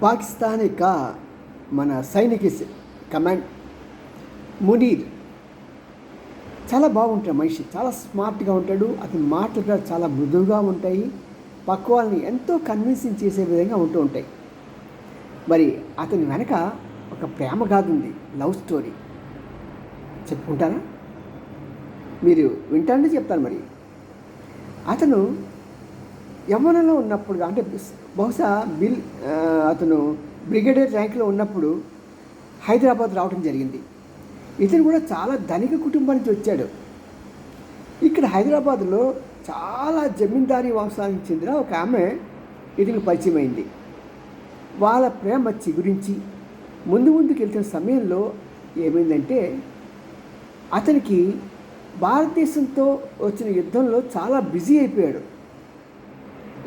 పాకిస్తాన్ యొక్క మన సైనిక కమాండ్ మునీర్ చాలా బాగుంటాడు. మనిషి చాలా స్మార్ట్గా ఉంటాడు. అతని మాటలు కూడా చాలా మృదువుగా ఉంటాయి. పక్క వాళ్ళని ఎంతో కన్విన్సింగ్ చేసే విధంగా ఉంటూ ఉంటాయి. మరి అతని వెనక ఒక ప్రేమ గాథ ఉంది, లవ్ స్టోరీ. చెప్పుకుంటారా? మీరు వింటారని చెప్తాను. మరి అతను యవ్వనంలో ఉన్నప్పుడు, అంటే బహుశా అతను బ్రిగేడియర్ ర్యాంక్లో ఉన్నప్పుడు హైదరాబాద్ రావడం జరిగింది. ఇతను కూడా చాలా ధనిక కుటుంబం నుంచి వచ్చాడు. ఇక్కడ హైదరాబాద్లో చాలా జమీందారీ వంశానికి చెందిన ఒక ఆమె ఇతనికి పరిచయం అయింది. వాళ్ళ ప్రేమ చిగురించి ముందుకు వెళ్తున్న సమయంలో ఏమైందంటే, అతనికి భారతదేశంతో వచ్చిన యుద్ధంలో చాలా బిజీ అయిపోయాడు.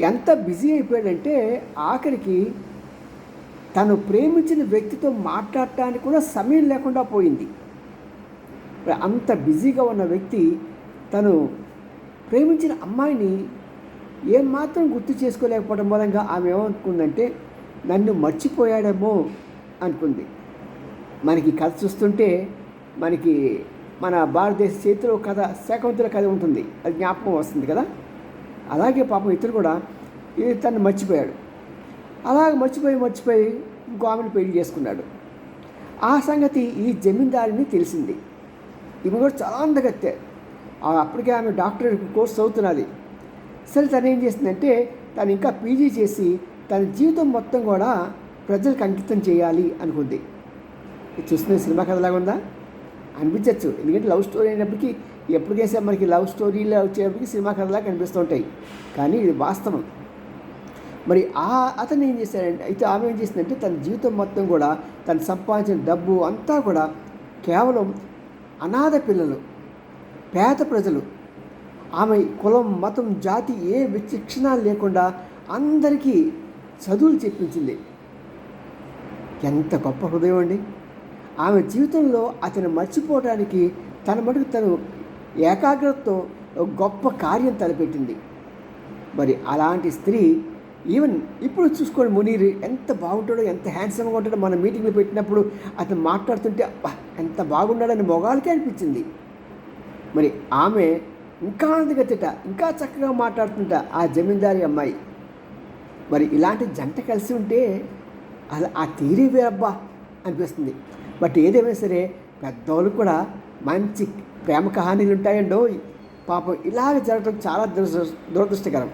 ఎంత బిజీ అయిపోయాడంటే ఆఖరికి తను ప్రేమించిన వ్యక్తితో మాట్లాడటానికి కూడా సమయం లేకుండా పోయింది. అంత బిజీగా ఉన్న వ్యక్తి తను ప్రేమించిన అమ్మాయిని ఏమాత్రం గుర్తు చేసుకోలేకపోవడం మూలంగా ఆమె ఏమనుకుందంటే, నన్ను మర్చిపోయాడేమో అనుకుంది. మనకి కథ చూస్తుంటే మనకి మన భారతదేశ చరిత్రలో కథ, శాకుంతల కథ ఉంటుంది, అది జ్ఞాపకం వస్తుంది కదా. అలాగే పాపం ఇతను కూడా తను మర్చిపోయాడు. అలాగ మర్చిపోయి ఇంకో ఆమెను పెళ్లి చేసుకున్నాడు. ఆ సంగతి ఈ జమీందారిని తెలిసింది. ఈమె కూడా చాలా అందగత్తే. అప్పటికే ఆమె డాక్టర్ కోర్స్ చదువుతున్నది. సరే, తను ఏం చేసిందంటే, తను ఇంకా పీజీ చేసి తన జీవితం మొత్తం కూడా ప్రజలకు అంకితం చేయాలి అనుకుంది. చూస్తున్న సినిమా కథలాగా ఉందా అనిపించవచ్చు. ఎందుకంటే లవ్ స్టోరీ అయినప్పటికీ ఎప్పటికేసే మనకి లవ్ స్టోరీలో వచ్చేప్పటికి సినిమా కథలా కనిపిస్తుంటాయి. కానీ ఇది వాస్తవం. మరి అతను ఏం చేశాడంటే, అయితే ఆమె ఏం చేసిందంటే, తన జీవితం మొత్తం కూడా తను సంపాదించిన డబ్బు అంతా కూడా కేవలం అనాథ పిల్లలు, పేద ప్రజలు, ఆమె కులం, మతం, జాతి ఏ విచక్షణ లేకుండా అందరికీ చదువులు చెప్పించింది. ఎంత గొప్ప హృదయం అండి! ఆమె జీవితంలో అతను మర్చిపోవడానికి తన మటుకు తను ఏకాగ్రతతో గొప్ప కార్యం తలపెట్టింది. మరి అలాంటి స్త్రీ, ఈవెన్ ఇప్పుడు చూసుకోండి, మునీర్ ఎంత బాగుంటాడో, ఎంత హ్యాండ్సమ్గా ఉంటాడో. మన మీటింగ్లో పెట్టినప్పుడు అతను మాట్లాడుతుంటే ఎంత బాగున్నాడని మొగాళ్ళకే అనిపించింది. మరి ఆమె ఇంకా అందగత్తెట, ఇంకా చక్కగా మాట్లాడుతుంట ఆ జమీందారీ అమ్మాయి. మరి ఇలాంటి జంట కలిసి ఉంటే అలా ఆ తీరే వేరబ్బా అనిపిస్తుంది. బట్ ఏదేమైనా సరే పెద్దవాళ్ళు కూడా మంచి ప్రేమ కహానీలు ఉంటాయండో. పాపం ఇలాగ జరగడం చాలా దురదృష్టకరం.